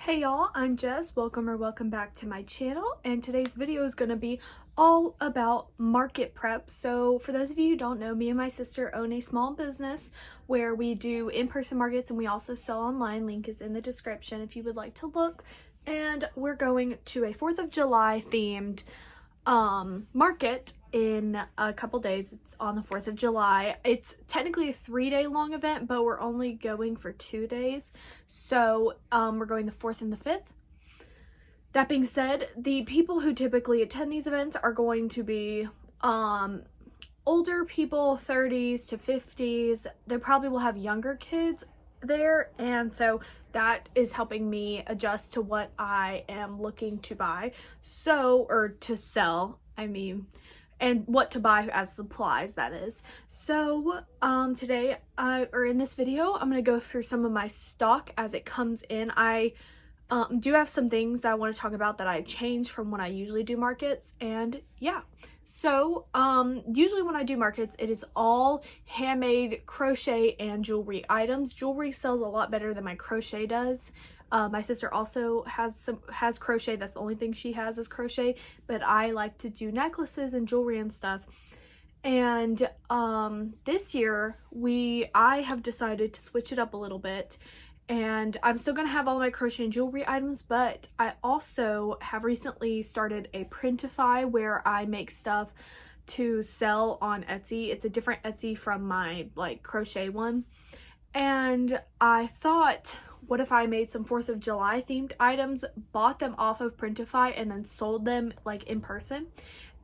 Hey y'all, I'm Jess. Welcome back to my channel, and today's video is going to be all about market prep. So for those of you who don't know, me and my sister own a small business where we do in-person markets and we also sell online. Link is in the description if you would like to look. And we're going to a 4th of July themed market in a couple days. It's on the 4th of July. It's technically a 3-day long event, but we're only going for 2 days. So we're going the 4th and the 5th. That being said, the people who typically attend these events are going to be older people, 30s to 50s. They probably will have younger kids there, and so that is helping me adjust to what I am looking to buy, or to sell, and what to buy as supplies, that is. So today, or in this video, I'm going to go through some of my stock as it comes in. I do have some things that I want to talk about that I changed from when I usually do markets, and yeah. So usually when I do markets, it is all handmade crochet and jewelry items. Jewelry sells a lot better than my crochet does. My sister also has crochet. That's the only thing she has is crochet, but I like to do necklaces and jewelry and stuff. And this year I have decided to switch it up a little bit. And I'm still going to have all my crochet and jewelry items, but I also have recently started a Printify where I make stuff to sell on Etsy. It's a different Etsy from my crochet one. And I thought, what if I made some 4th of July themed items, bought them off of Printify, and then sold them in person?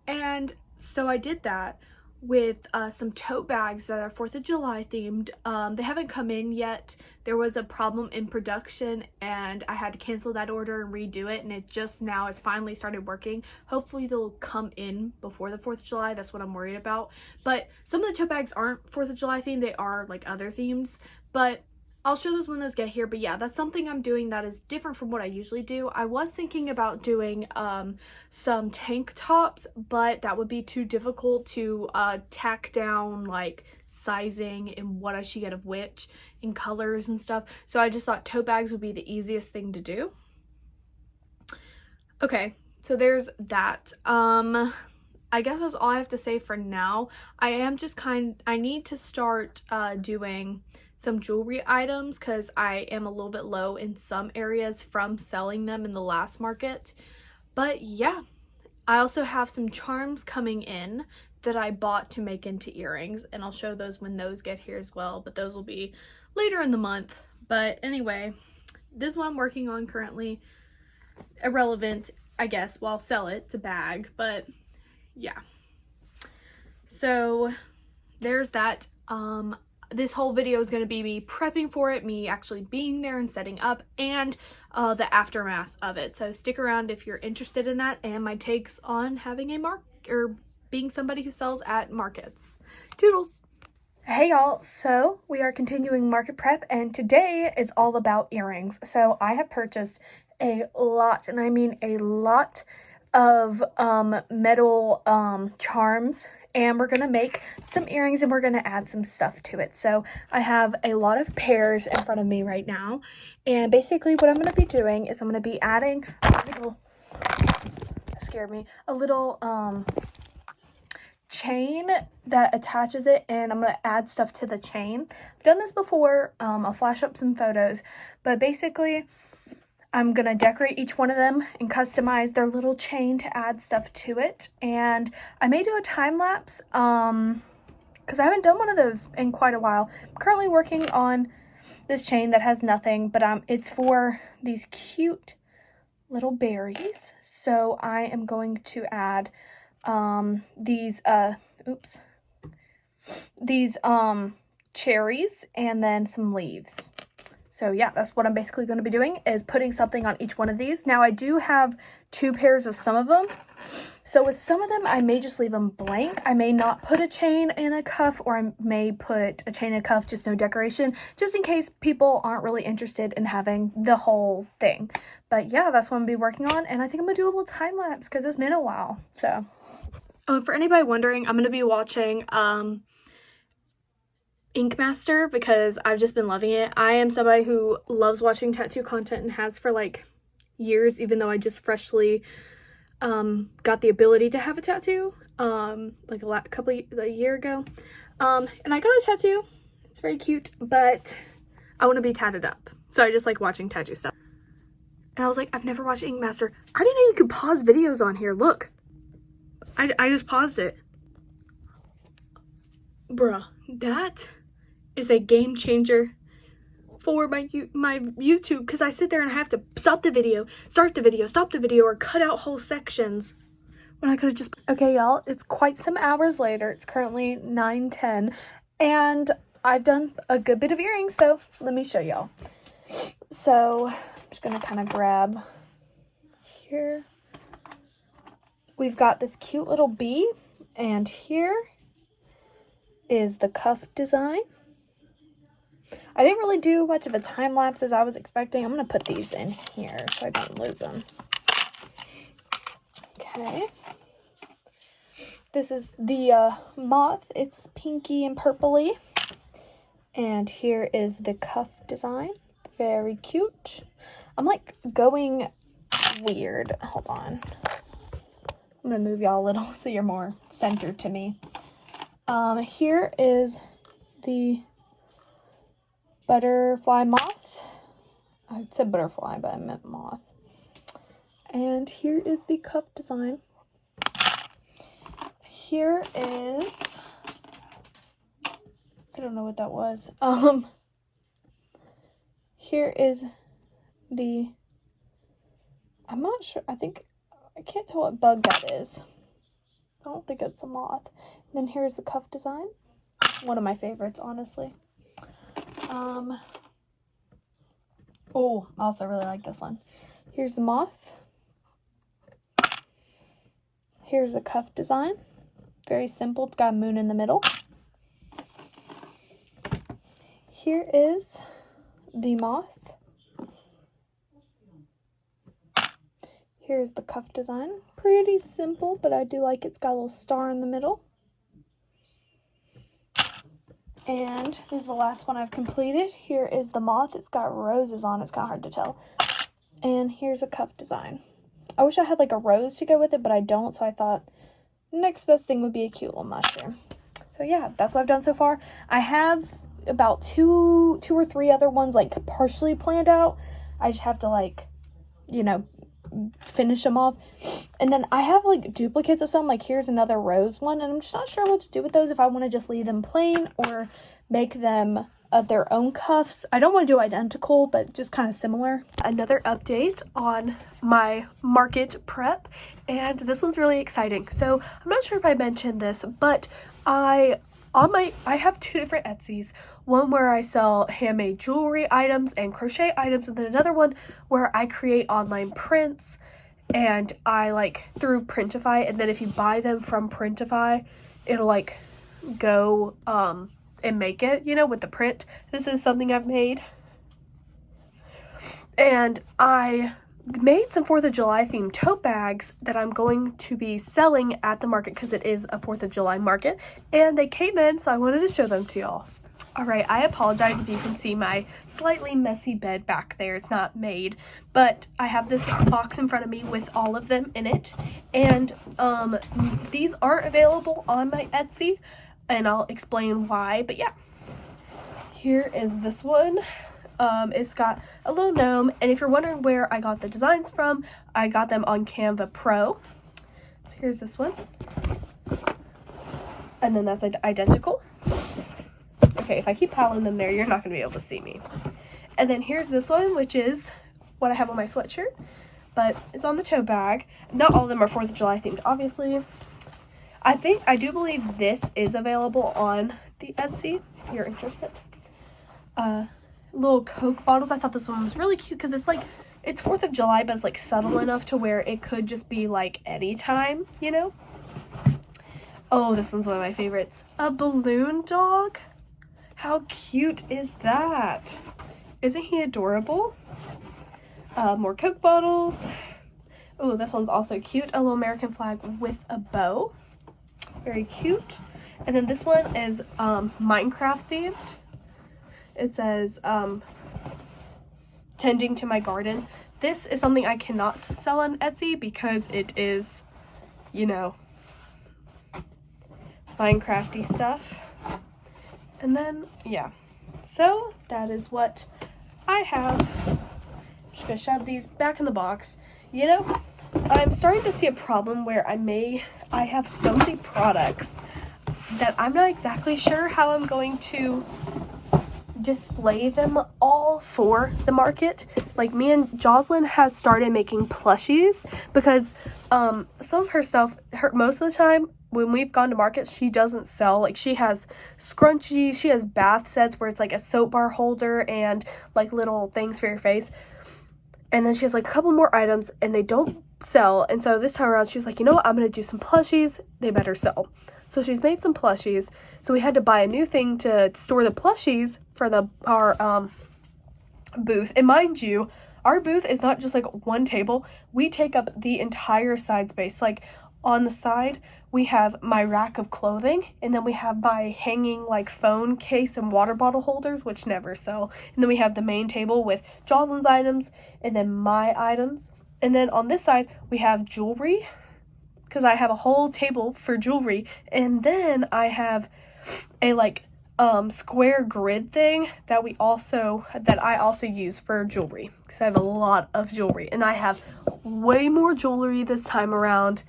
And so I did that with some tote bags that are 4th of July themed. They haven't come in yet. There was a problem in production and I had to cancel that order and redo it, and it just now has finally started working. Hopefully they'll come in before the 4th of July. That's what I'm worried about. But some of the tote bags aren't 4th of July themed. They are other themes, but I'll show those when those get here. But yeah, that's something I'm doing that is different from what I usually do. I was thinking about doing some tank tops, but that would be too difficult to tack down sizing and what I should get of which in colors and stuff. So I just thought tote bags would be the easiest thing to do. Okay, so there's that. I guess that's all I have to say for now. I need to start doing some jewelry items because I am a little bit low in some areas from selling them in the last market. But yeah, I also have some charms coming in that I bought to make into earrings, and I'll show those when those get here as well, but those will be later in the month. But anyway, this is what I'm working on currently. Irrelevant, I guess. Well, I'll sell it. It's a bag, but yeah. So there's that. This whole video is going to be me prepping for it, me actually being there and setting up, and the aftermath of it. So stick around if you're interested in that, and my takes on having a being somebody who sells at markets. Toodles! Hey y'all, so we are continuing market prep, and today is all about earrings. So I have purchased a lot, and I mean a lot, of metal charms, and we're gonna make some earrings and we're gonna add some stuff to it. So I have a lot of pairs in front of me right now, and basically what I'm gonna be doing is I'm gonna be adding a little chain that attaches it, and I'm gonna add stuff to the chain. I've done this before. I'll flash up some photos, but basically I'm gonna decorate each one of them and customize their little chain to add stuff to it. And I may do a time lapse because I haven't done one of those in quite a while. I'm currently working on this chain that has nothing, but it's for these cute little berries. So I am going to add these cherries and then some leaves. So yeah, that's what I'm basically going to be doing, is putting something on each one of these. Now I do have 2 pairs of some of them. So with some of them, I may just leave them blank. I may not put a chain and a cuff, or I may put a chain and a cuff, just no decoration, just in case people aren't really interested in having the whole thing. But yeah, that's what I'm going to be working on. And I think I'm going to do a little time lapse because it's been a while. So for anybody wondering, I'm going to be watching Ink Master because I've just been loving it. I am somebody who loves watching tattoo content and has for years, even though I just freshly got the ability to have a tattoo like a year ago. And I got a tattoo. It's very cute, but I want to be tatted up. So I just like watching tattoo stuff. And I was like, I've never watched Ink Master. I didn't know you could pause videos on here. Look. I just paused it. Bruh, that is a game changer for my YouTube, because I sit there and I have to stop the video, start the video, stop the video, or cut out whole sections when I could have just... Okay, y'all, it's quite some hours later. It's currently 9:10, and I've done a good bit of earrings, so let me show y'all. So I'm just gonna kind of grab here. We've got this cute little bee, and here is the cuff design. I didn't really do much of a time lapse as I was expecting. I'm gonna put these in here so I don't lose them. Okay. This is the moth. It's pinky and purpley. And here is the cuff design. Very cute. I'm like going weird. Hold on. I'm gonna move y'all a little so you're more centered to me. Here is the butterfly moth. I said butterfly, but I meant moth. And here is the cuff design. Here is, I don't know what that was. Here is the, I'm not sure, I can't tell what bug that is. I don't think it's a moth. And then here's the cuff design. One of my favorites, honestly. Oh, I also really like this one. Here's the moth. Here's the cuff design. Very simple. It's got a moon in the middle. Here is the moth. Here's the cuff design. Pretty simple, but I do like it's got a little star in the middle. And this is the last one I've completed. Here is the moth. It's got roses on it. It's kind of hard to tell. And here's a cuff design. I wish I had like a rose to go with it, but I don't. So I thought next best thing would be a cute little mushroom. So yeah, that's what I've done so far. I have about two or three other ones like partially planned out. I just have to like, you know, finish them off. And then I have like duplicates of some, like here's another rose one, and I'm just not sure what to do with those, if I want to just leave them plain or make them their own cuffs. I don't want to do identical, but just kind of similar. Another update on my market prep, and this was really exciting. So I'm not sure if I mentioned this, but I have two different Etsy's. One where I sell handmade jewelry items and crochet items, and then another one where I create online prints and I like through Printify, and then if you buy them from Printify, it'll like go and make it, you know, with the print. This is something I've made. And I made some 4th of July themed tote bags that I'm going to be selling at the market because it is a 4th of July market, and they came in, so I wanted to show them to y'all. Alright, I apologize if you can see my slightly messy bed back there. It's not made, but I have this box in front of me with all of them in it, and these aren't available on my Etsy, and I'll explain why. But yeah, here is this one. It's got a little gnome, and if you're wondering where I got the designs from, I got them on Canva Pro. So here's this one, and then that's identical. Okay, if I keep piling them there, you're not going to be able to see me. And then here's this one, which is what I have on my sweatshirt, but it's on the tote bag. Not all of them are 4th of July themed, obviously. I do believe this is available on the Etsy, if you're interested. Little Coke bottles. I thought this one was really cute because it's like, it's 4th of July, but it's like subtle enough to where it could just be like any time, you know? Oh, this one's one of my favorites. A balloon dog? How cute is that? Isn't he adorable? More Coke bottles. Oh, this one's also cute. A little American flag with a bow. Very cute. And then this one is Minecraft themed. It says tending to my garden. this is something I cannot sell on Etsy because it is, you know, Minecrafty stuff. And then, yeah. So, that is what I have. I'm just gonna shove these back in the box. You know, I'm starting to see a problem where I have so many products that I'm not exactly sure how I'm going to display them all for the market. Like, me and Jocelyn has started making plushies because some of her stuff, most of the time when we've gone to market, she doesn't sell. Like, she has scrunchies, she has bath sets where it's like a soap bar holder and like little things for your face. And then she has like a couple more items and they don't sell. And so this time around she was like, you know what, I'm gonna do some plushies, they better sell. So she's made some plushies. So we had to buy a new thing to store the plushies for our booth. And mind you, our booth is not just like one table. We take up the entire side space. Like, on the side we have my rack of clothing, and then we have my hanging like phone case and water bottle holders, which never sell. And then we have the main table with Jocelyn's items and then my items. And then on this side we have jewelry, because I have a whole table for jewelry. And then I have a like square grid thing that I also use for jewelry, because I have a lot of jewelry and I have way more jewelry this time around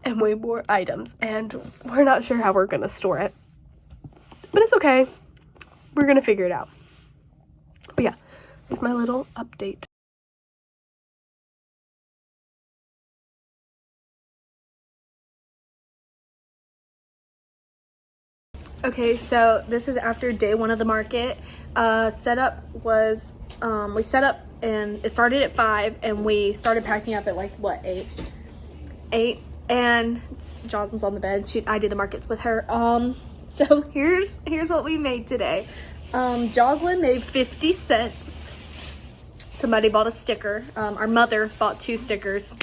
and way more items, and we're not sure how we're gonna store it, but it's okay, we're gonna figure it out. But yeah, it's my little update. Okay, so this is after day 1 of the market. Setup was, we set up and it started at 5 and we started packing up at like, what, 8? 8, and Jocelyn's on the bed. I did the markets with her. So here's what we made today. Jocelyn made 50 cents. Somebody bought a sticker. Our mother bought 2 stickers.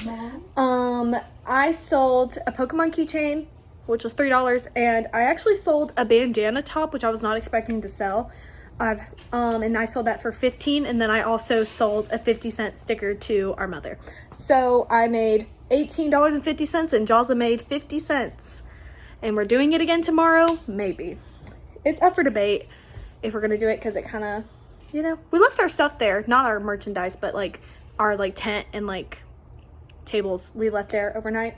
I sold a Pokemon keychain, which was $3, and I actually sold a bandana top, which I was not expecting to sell. And I sold that for $15, and then I also sold a 50-cent sticker to our mother. So I made $18.50, and Jocelyn made 50 cents. And we're doing it again tomorrow, maybe. It's up for debate if we're gonna do it, because it kind of, you know, we left our stuff there, not our merchandise, but like our like tent and like tables we left there overnight.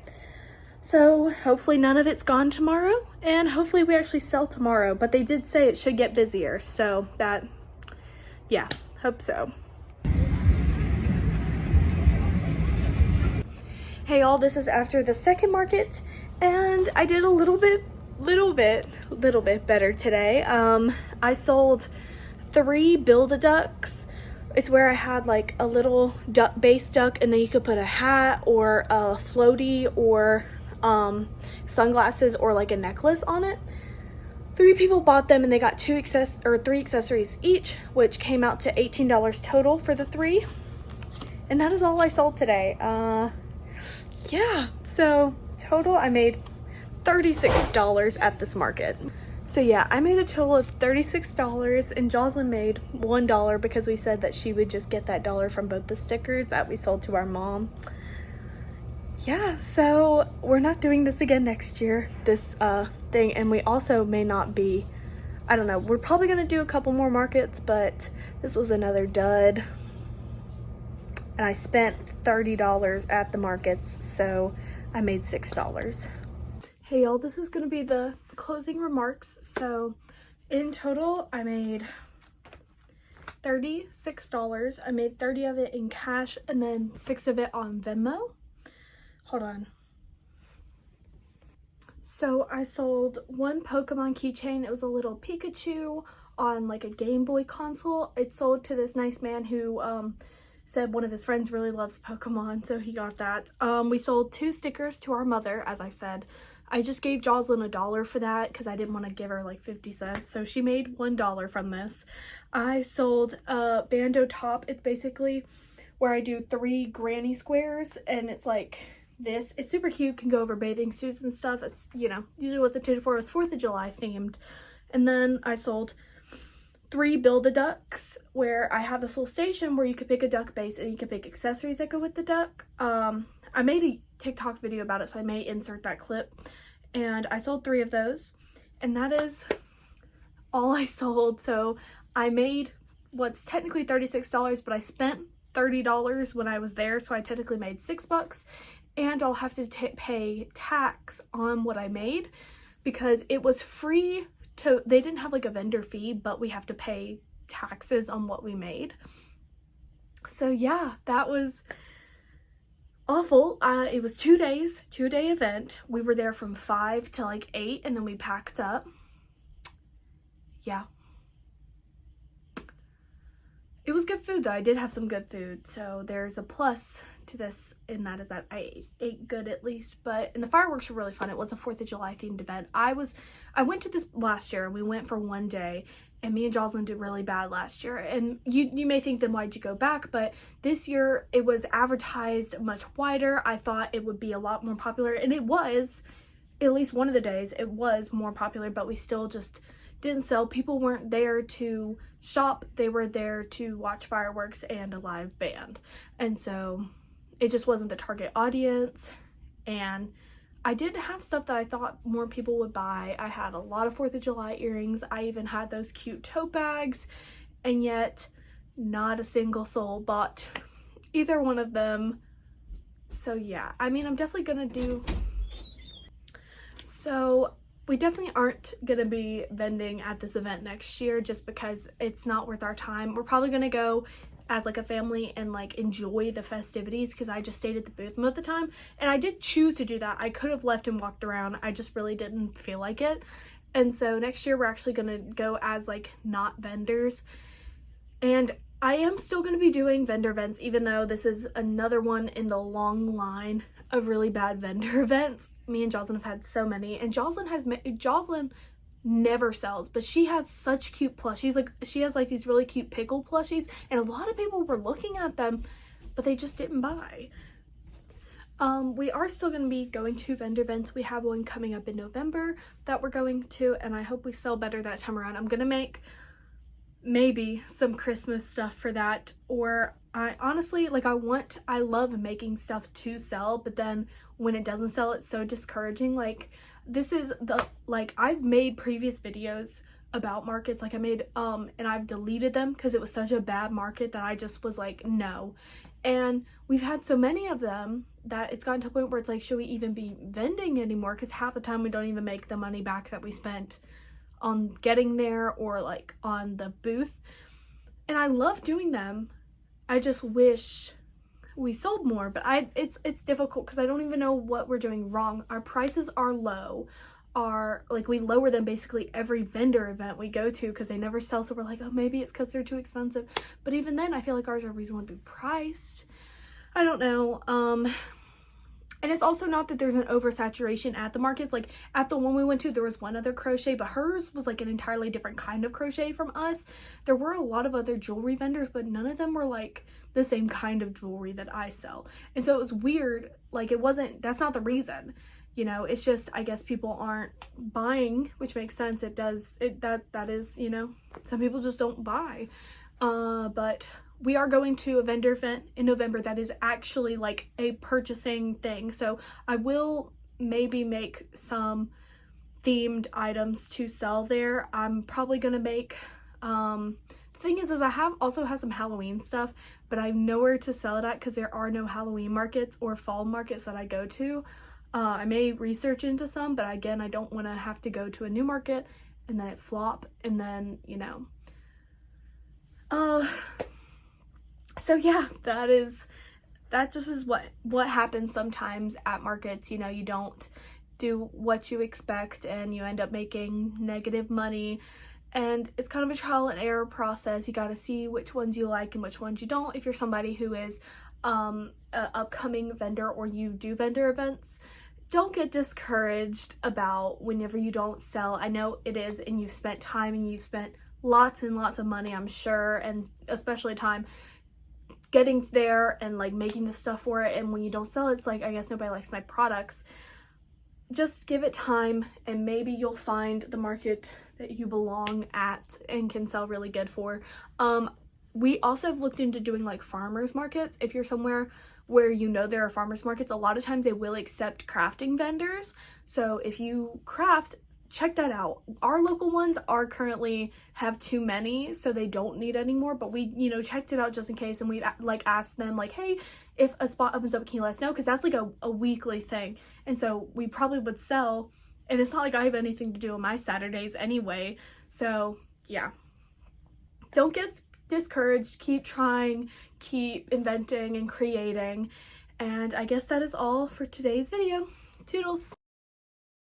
So hopefully none of it's gone tomorrow, and hopefully we actually sell tomorrow. But they did say it should get busier, so that, yeah, hope so. Hey y'all, this is after the second market, and I did a little bit better today. I sold 3 Build-A-Ducks. It's where I had like a little base duck, and then you could put a hat or a floaty or sunglasses or like a necklace on it. 3 people bought them, and they got 3 accessories each, which came out to $18 total for the 3. And that is all I sold today. Yeah, so total I made $36 at this market. So yeah, I made a total of $36, and Jocelyn made $1 because we said that she would just get that $1 from both the stickers that we sold to our mom. Yeah, so we're not doing this again next year, this thing, and we also may not be, I don't know, we're probably gonna do a couple more markets, but this was another dud. And I spent $30 at the markets, so I made $6. Hey y'all, this is gonna be the closing remarks. So in total, I made $36. I made 30 of it in cash and then 6 of it on Venmo. Hold on. So I sold 1 Pokemon keychain. It was a little Pikachu on like a Game Boy console. It sold to this nice man who said one of his friends really loves Pokemon, so he got that. We sold 2 stickers to our mother, as I said. I just gave Jocelyn $1 for that because I didn't want to give her like 50 cents, so she made $1 from this. I sold a Bando top. It's basically where I do 3 granny squares, and it's like this. It's super cute, can go over bathing suits and stuff. It's, you know, usually what's intended for is 4th of July themed. And then I sold 3 Build-A-Ducks, where I have this little station where you could pick a duck base and you could pick accessories that go with the duck. I made a TikTok video about it, so I may insert that clip. And I sold 3 of those, and that is all I sold. So I made what's technically $36, but I spent $30 when I was there, so I technically made $6, and I'll have to pay tax on what I made because it was free to, they didn't have like a vendor fee, but we have to pay taxes on what we made. So yeah, that was awful. It was 2 days, 2-day event. We were there from 5 to like 8, and then we packed up. Yeah. It was good food though. I did have some good food, so there's a plus to this, and that is that I ate good at least. And the fireworks were really fun. It was a 4th of July themed event. I went to this last year, and we went for 1 day, and me and Jocelyn did really bad last year. And you may think, then why'd you go back? But this year it was advertised much wider. I thought it would be a lot more popular, and it was. At least one of the days it was more popular, but we still just didn't sell. People weren't there to shop, they were there to watch fireworks and a live band, and so it just wasn't the target audience. And I did have stuff that I thought more people would buy. I had a lot of 4th of July earrings. I even had those cute tote bags, and yet not a single soul bought either one of them. So yeah, I mean, I'm definitely gonna do, so we definitely aren't gonna be vending at this event next year just because it's not worth our time. We're probably gonna go as like a family and like enjoy the festivities, because I just stayed at the booth most of the time, and I did choose to do that. I could have left and walked around. I just really didn't feel like it. And so next year we're actually gonna go as like not vendors, and I am still gonna be doing vendor events, even though this is another one in the long line of really bad vendor events. Me and Jocelyn have had so many, and Jocelyn never sells, but she has such cute plushies. Like, she has like these really cute pickle plushies, and a lot of people were looking at them, but they just didn't buy. We are still going to be going to vendor events. We have one coming up in November that we're going to, and I hope we sell better that time around. I'm gonna make maybe some Christmas stuff for that, or I honestly, like, I love making stuff to sell, but then when it doesn't sell, it's so discouraging. Like, this is like, I've made previous videos about markets, like I made, and I've deleted them because it was such a bad market that I just was like, no. And we've had so many of them that it's gotten to a point where it's like, should we even be vending anymore? Because half the time we don't even make the money back that we spent on getting there or like on the booth. And I love doing them. I just wish we sold more, but it's difficult because I don't even know what we're doing wrong. Our prices are low. We lower them basically every vendor event we go to because they never sell, so we're like, oh, maybe it's because they're too expensive. But even then, I feel like ours are reasonably priced. I don't know. And it's also not that there's an oversaturation at the markets. Like, at the one we went to, there was one other crochet, but hers was like an entirely different kind of crochet from us. There were a lot of other jewelry vendors, but none of them were like the same kind of jewelry that I sell. And so it was weird. Like, that's not the reason. You know, it's just, I guess people aren't buying, which makes sense. That is, you know, some people just don't buy. But we are going to a vendor event in November that is actually like a purchasing thing. So I will maybe make some themed items to sell there. I'm probably gonna make, the thing is I also have some Halloween stuff, but I have nowhere to sell it at because there are no Halloween markets or fall markets that I go to. I may research into some, but again, I don't want to have to go to a new market and then it flop, and then, you know. So yeah, that just is what happens sometimes at markets. You know, you don't do what you expect and you end up making negative money, and it's kind of a trial and error process. You got to see which ones you like and which ones you don't. If you're somebody who is an upcoming vendor or you do vendor events, don't get discouraged about whenever you don't sell. I know it is, and you've spent time and you've spent lots and lots of money, I'm sure, and especially time getting there and like making the stuff for it, and when you don't sell it, it's like, I guess nobody likes my products. Just give it time and maybe you'll find the market that you belong at and can sell really good for. We also have looked into doing like farmers markets. If you're somewhere where you know there are farmers markets, a lot of times they will accept crafting vendors. So if you craft, check that out. Our local ones are currently have too many, so they don't need any more, but we, you know, checked it out just in case, and we like asked them like, hey, if a spot opens up, can you let us know? Because that's like a weekly thing, and so we probably would sell, and it's not like I have anything to do on my Saturdays anyway. So yeah, don't get discouraged, keep trying, keep inventing and creating. And I guess that is all for today's video. Toodles!